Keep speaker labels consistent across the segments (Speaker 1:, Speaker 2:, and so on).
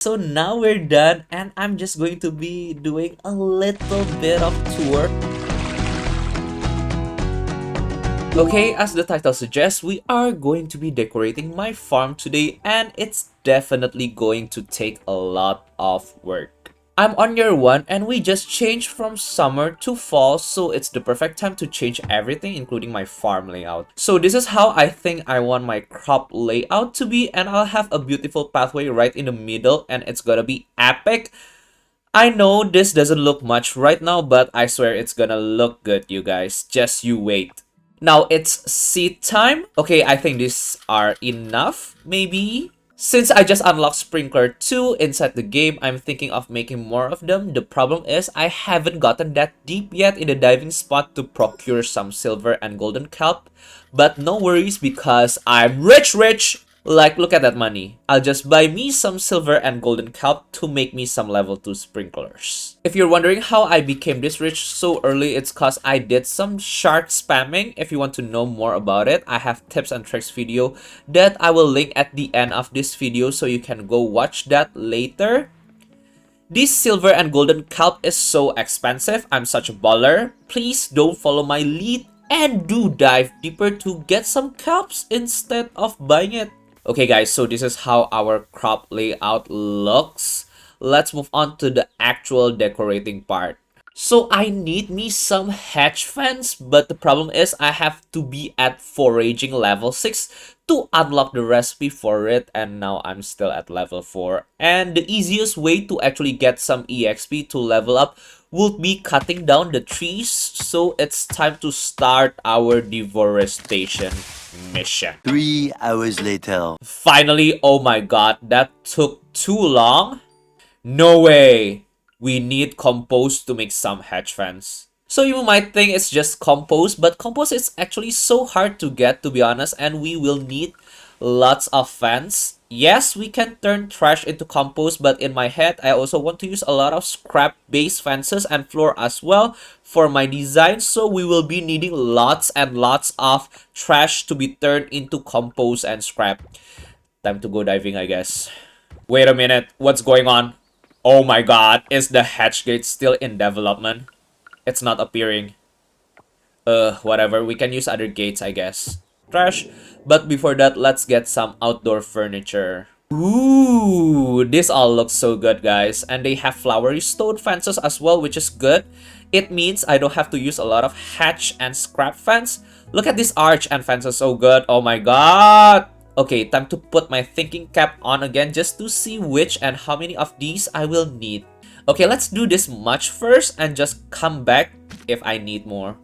Speaker 1: So now we're done, and I'm just going to be doing a little bit of tour. Okay, as the title suggests, we are going to be decorating my farm today, and it's definitely going to take a lot of work. I'm on year 1 and we just changed from summer to fall, so it's the perfect time to change everything including my farm layout. So this is how I think I want my crop layout to be, and I'll have a beautiful pathway right in the middle and it's gonna be epic. I know this doesn't look much right now, but I swear it's gonna look good, you guys. Just you wait. Now it's seed time. Okay, I think these are enough, maybe? Since I just unlocked Sprinkler 2 inside the game, I'm thinking of making more of them. The problem is I haven't gotten that deep yet in the diving spot to procure some silver and golden kelp. But no worries because I'm rich! Like, look at that money. I'll just buy me some silver and golden kelp to make me some level 2 sprinklers. If you're wondering how I became this rich so early, it's cause I did some shark spamming. If you want to know more about it, I have tips and tricks video that I will link at the end of this video so you can go watch that later. This silver and golden kelp is so expensive. I'm such a baller. Please don't follow my lead and do dive deeper to get some kelps instead of buying it. Okay guys, so this is how our crop layout looks. Let's move on to the actual decorating part. So I need me some hedge fence, but the problem is I have to be at foraging level 6 to unlock the recipe for it, and now I'm still at level 4. And the easiest way to actually get some EXP to level up would be cutting down the trees, so it's time to start our deforestation mission.
Speaker 2: 3 hours later.
Speaker 1: Finally, oh my god, that took too long. No way! We need compost to make some hedge fence. So you might think it's just compost, but compost is actually so hard to get, to be honest, and we will need lots of fence. Yes, we can turn trash into compost, but in my head, I also want to use a lot of scrap-based fences and floor as well for my design, so we will be needing lots and lots of trash to be turned into compost and scrap. Time to go diving, I guess. Wait a minute, what's going on? Oh my god, is the hatch gate still in development? It's not appearing. Whatever, we can use other gates, I guess. Trash. But before that, let's get some outdoor furniture. Ooh, this all looks so good, guys. And they have flowery stone fences as well, which is good. It means I don't have to use a lot of hatch and scrap fence. Look at this arch and fences, so good. Oh my god. Okay, time to put my thinking cap on again just to see which and how many of these I will need. Okay, let's do this much first and just come back if I need more.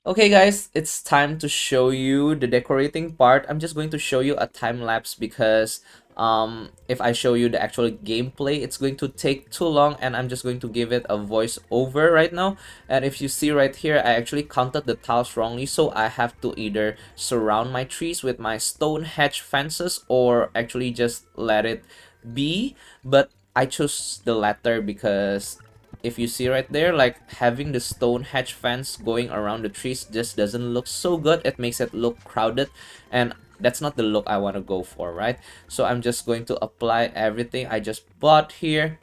Speaker 1: Okay guys, it's time to show you the decorating part. I'm just going to show you a time lapse because if I show you the actual gameplay, it's going to take too long, and I'm just going to give it a voice over right now. And if you see right here, I actually counted the tiles wrongly, so I have to either surround my trees with my stone hedge fences or actually just let it be. But I chose the latter because if you see right there, like having the stone hedge fence going around the trees just doesn't look so good. It makes it look crowded, and that's not the look I want to go for, right? So I'm just going to apply everything I just bought here.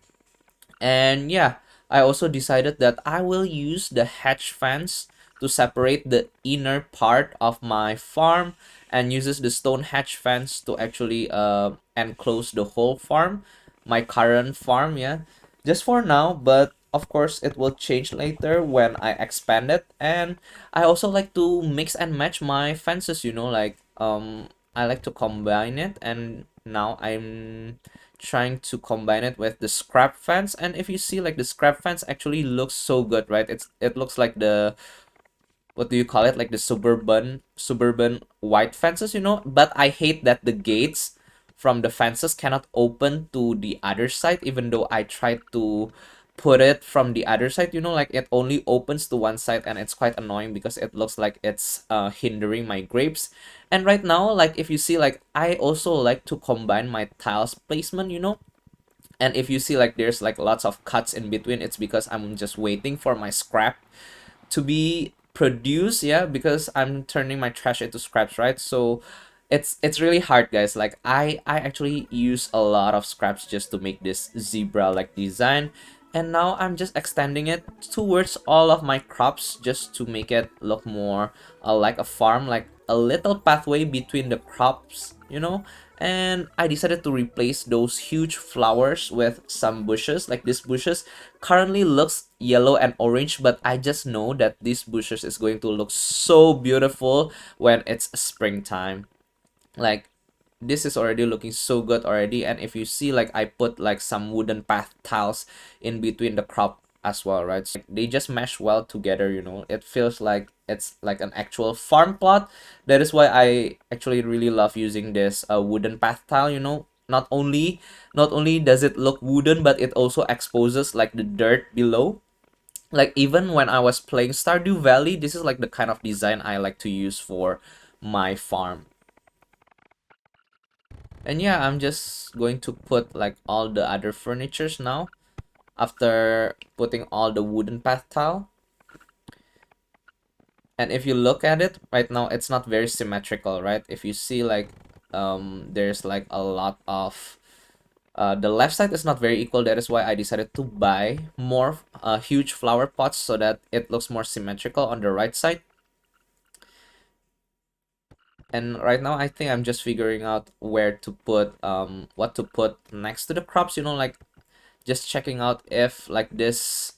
Speaker 1: And yeah, I also decided that I will use the hedge fence to separate the inner part of my farm, and uses the stone hedge fence to actually enclose the whole farm, my current farm, yeah, just for now. But of course it will change later when I expand it. And I also like to mix and match my fences, you know, like I like to combine it, and now I'm trying to combine it with the scrap fence. And if you see, like, the scrap fence actually looks so good, right? It looks like the, what do you call it, like the suburban white fences, you know. But I hate that the gates from the fences cannot open to the other side, even though I tried to put it from the other side, you know, like it only opens to one side, and it's quite annoying because it looks like it's hindering my grapes. And right now, like, if you see, like, I also like to combine my tiles placement, you know. And if you see, like, there's like lots of cuts in between, it's because I'm just waiting for my scrap to be produced, yeah, because I'm turning my trash into scraps, right? So It's really hard, guys. Like I actually use a lot of scraps just to make this zebra like design, and now I'm just extending it towards all of my crops just to make it look more like a farm, like a little pathway between the crops, you know. And I decided to replace those huge flowers with some bushes. Like these bushes currently looks yellow and orange, but I just know that these bushes is going to look so beautiful when it's springtime. Like this is already looking so good already, and if you see, like I put like some wooden path tiles in between the crop as well, right? So they just mesh well together, you know. It feels like it's like an actual farm plot. That is why I actually really love using this wooden path tile, you know. Not only does it look wooden, but it also exposes like the dirt below. Like even when I was playing Stardew Valley, this is like the kind of design I like to use for my farm. And yeah, I'm just going to put like all the other furnitures now after putting all the wooden path tile. And if you look at it right now, it's not very symmetrical, right? If you see like there's like a lot of the left side is not very equal. That is why I decided to buy more huge flower pots so that it looks more symmetrical on the right side. And right now I think I'm just figuring out where to put what to put next to the crops, you know, like just checking out if like this,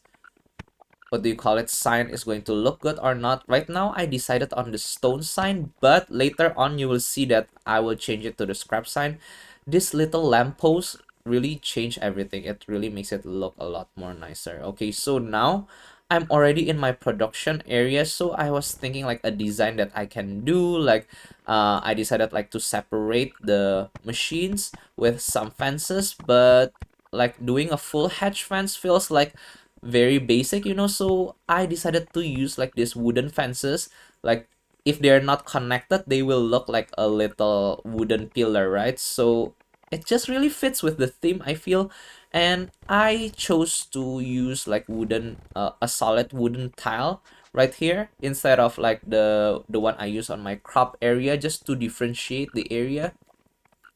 Speaker 1: what do you call it, sign is going to look good or not. Right now I decided on the stone sign, but later on you will see that I will change it to the scrap sign. This little lamppost really changed everything. It really makes it look a lot more nicer. Okay, so now I'm already in my production area, so I was thinking like a design that I can do, like I decided like to separate the machines with some fences, but like doing a full hedge fence feels like very basic, you know. So I decided to use like these wooden fences. Like if they're not connected, they will look like a little wooden pillar, right? So it just really fits with the theme, I feel. And I chose to use like wooden a solid wooden tile right here instead of like the one I use on my crop area, just to differentiate the area,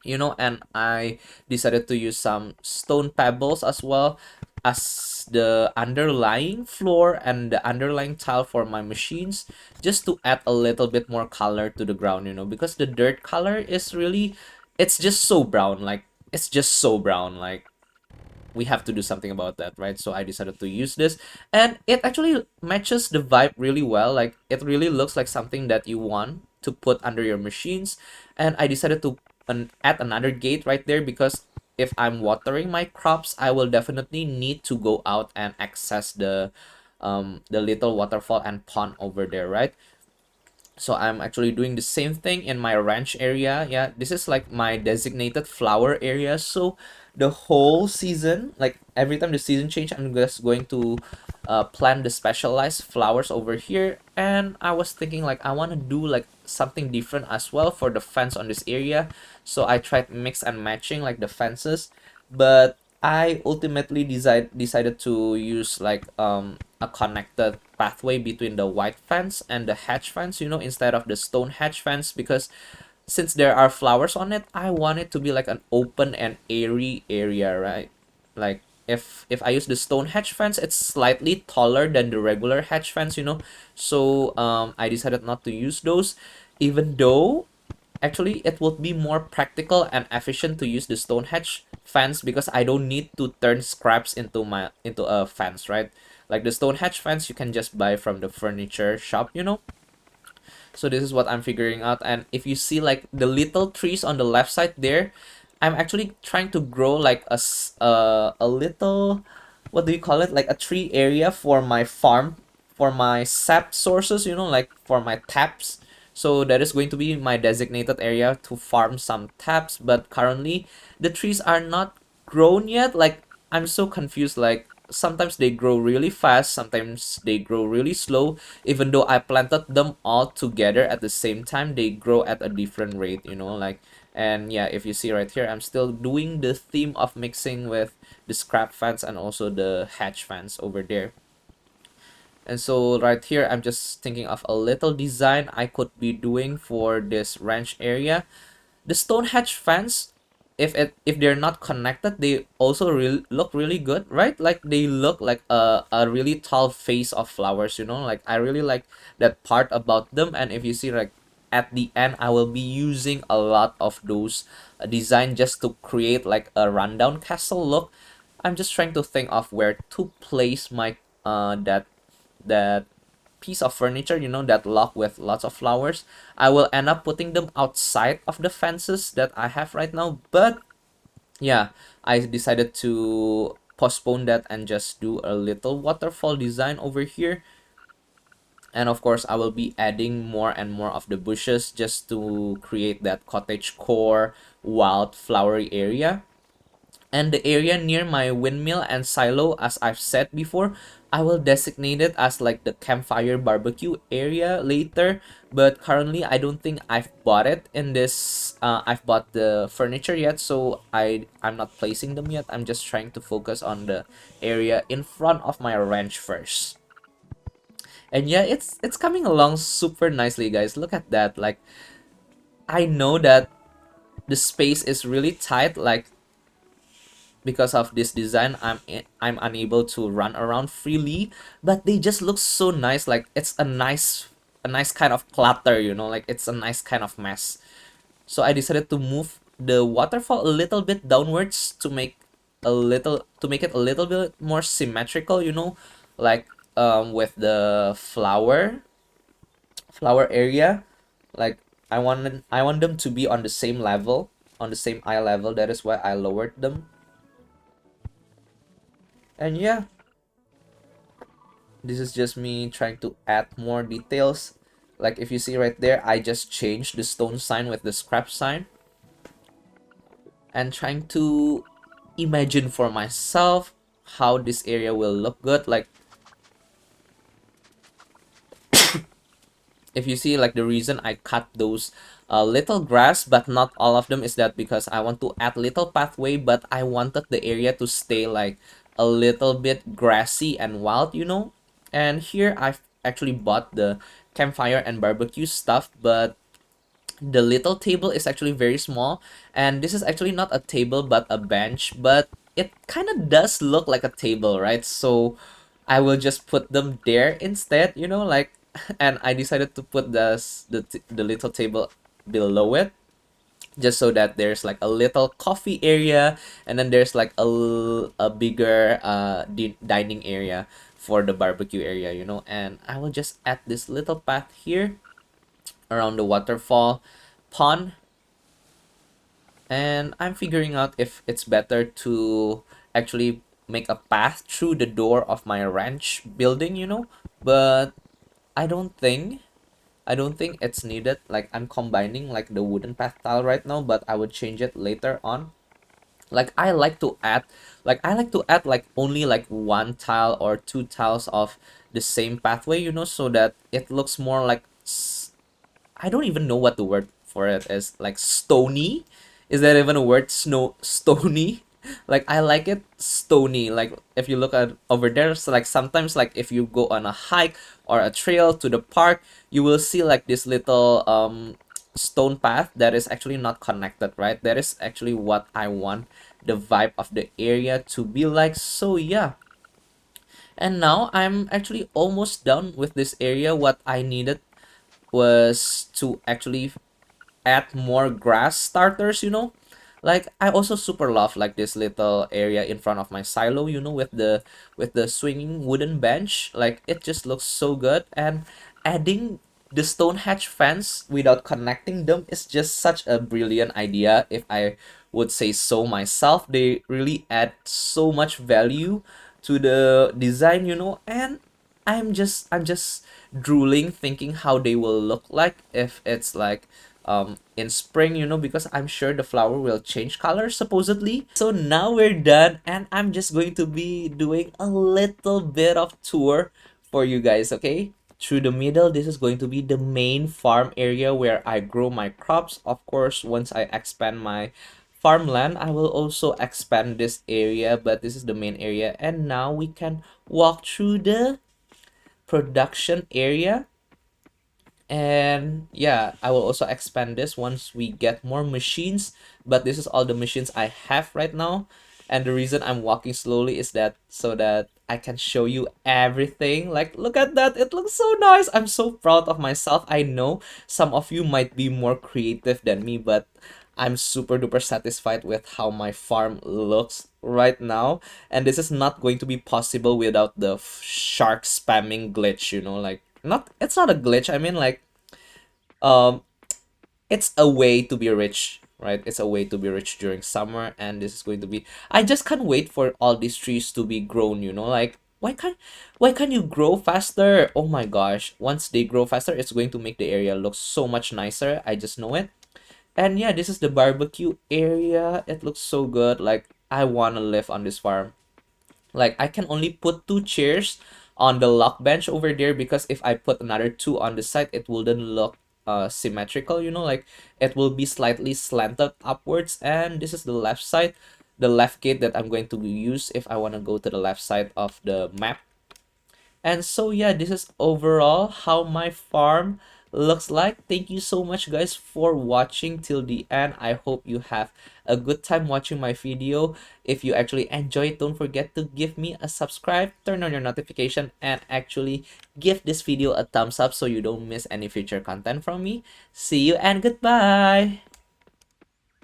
Speaker 1: you know. And I decided to use some stone pebbles as well as the underlying floor and the underlying tile for my machines, just to add a little bit more color to the ground, you know, because the dirt color is really, it's just so brown, like it's just so brown. Like we have to do something about that, right? So I decided to use this, and it actually matches the vibe really well. Like it really looks like something that you want to put under your machines. And I decided to add another gate right there, because if I'm watering my crops, I will definitely need to go out and access the little waterfall and pond over there, right? So I'm actually doing the same thing in my ranch area. Yeah, this is like my designated flower area. So the whole season, like every time the season change, I'm just going to plant the specialized flowers over here. And I was thinking like I want to do like something different as well for the fence on this area. So I tried mix and matching like the fences, but I ultimately decided to use like a connected pathway between the white fence and the hedge fence, you know, instead of the stone hedge fence, because since there are flowers on it, I want it to be like an open and airy area, right? Like if I use the stone hedge fence, it's slightly taller than the regular hedge fence, you know. So I decided not to use those, even though actually it would be more practical and efficient to use the stone hedge fence, because I don't need to turn scraps into a fence, right? Like the stone hedge fence you can just buy from the furniture shop, you know. So this is what I'm figuring out. And if you see like the little trees on the left side there, I'm actually trying to grow like a little, what do you call it, like a tree area for my farm, for my sap sources, you know, like for my taps. So that is going to be my designated area to farm some taps. But currently the trees are not grown yet. Like I'm so confused. Like sometimes they grow really fast, sometimes they grow really slow. Even though I planted them all together at the same time, they grow at a different rate, you know. Like, and yeah, if you see right here, I'm still doing the theme of mixing with the scrap fence and also the hedge fence over there. And so right here, I'm just thinking of a little design I could be doing for this ranch area. The stone hedge fence, if they're not connected, they also look really good, right? Like they look like a really tall vase of flowers, you know. Like I really like that part about them. And if you see, like at the end, I will be using a lot of those design just to create like a rundown castle look. I'm just trying to think of where to place my that piece of furniture, you know, that lock with lots of flowers. I will end up putting them outside of the fences that I have right now. But yeah, I decided to postpone that and just do a little waterfall design over here. And of course, I will be adding more and more of the bushes just to create that cottage core wild flowery area. And the area near my windmill and silo, as I've said before, I will designate it as like the campfire barbecue area later. But currently, I don't think I've bought it in this. I've bought the furniture yet, so I'm not placing them yet. I'm just trying to focus on the area in front of my ranch first. And yeah, it's coming along super nicely, guys. Look at that. Like I know that the space is really tight. Like because of this design, I'm unable to run around freely, but they just look so nice. Like it's a nice kind of clutter, you know, like it's a nice kind of mess. So I decided to move the waterfall a little bit downwards to make it a little bit more symmetrical, you know, like with the flower area. Like I want them to be on the same level, on the same eye level. That is why I lowered them. And yeah, this is just me trying to add more details. Like if you see right there, I just changed the stone sign with the scrap sign and trying to imagine for myself how this area will look good. Like if you see, like the reason I cut those little grass but not all of them is that because I want to add little pathway, but I wanted the area to stay like a little bit grassy and wild, you know. And here I've actually bought the campfire and barbecue stuff, but the little table is actually very small, and this is actually not a table but a bench, but it kind of does look like a table, right? So I will just put them there instead, you know, like and I decided to put the little table below it just so that there's like a little coffee area, and then there's like a bigger dining area for the barbecue area, you know. And I will just add this little path here around the waterfall pond, and I'm figuring out if it's better to actually make a path through the door of my ranch building, you know. But I don't think I don't think it's needed. Like I'm combining like the wooden path tile right now, but I would change it later on. Like I like to add like only like one tile or two tiles of the same pathway, you know, so that it looks more like I don't even know what the word for it is. Like stony? Is that even a word? Stony? Like I like it stony. Like if you look at over there, so like sometimes like if you go on a hike or a trail to the park, you will see like this little stone path that is actually not connected, right? That is actually what I want the vibe of the area to be like. So yeah. And now I'm actually almost done with this area. What I needed was to actually add more grass starters, you know. Like I also super love like this little area in front of my silo, you know, with the swinging wooden bench. Like it just looks so good, and adding the stone hedge fence without connecting them is just such a brilliant idea, if I would say so myself. They really add so much value to the design, you know. And I'm just drooling thinking how they will look like if it's like in spring, you know, because I'm sure the flower will change color supposedly. So now we're done, and I'm just going to be doing a little bit of tour for you guys, okay? Through the middle, this is going to be the main farm area where I grow my crops. Of course, once I expand my farmland, I will also expand this area, but this is the main area. And now we can walk through the production area. And yeah, I will also expand this once we get more machines, but this is all the machines I have right now. And the reason I'm walking slowly is that so that I can show you everything. Like, look at that, it looks so nice. I'm so proud of myself. I know some of you might be more creative than me, but I'm super duper satisfied with how my farm looks right now. And this is not going to be possible without the shark spamming glitch, you know, like, not, it's not a glitch. I mean, like, um it's a way to be rich, right? It's a way to be rich during summer, and this is going to be, I just can't wait for all these trees to be grown, you know, like, why can't you grow faster? Oh my gosh, once they grow faster, it's going to make the area look so much nicer. I just know it. And yeah, this is the barbecue area. It looks so good. Like, I want to live on this farm. Like, I can only put two chairs on the lock bench over there, because if I put another two on the side, it wouldn't look symmetrical, you know, like, it will be slightly slanted upwards. And this is the left gate that I'm going to use if I want to go to the left side of the map. And so yeah, this is overall how my farm looks like. Thank you so much guys for watching till the end. I hope you have a good time watching my video. If you actually enjoy it, don't forget to give me a subscribe, turn on your notification, and actually give this video a thumbs up so you don't miss any future content from me. See you and goodbye.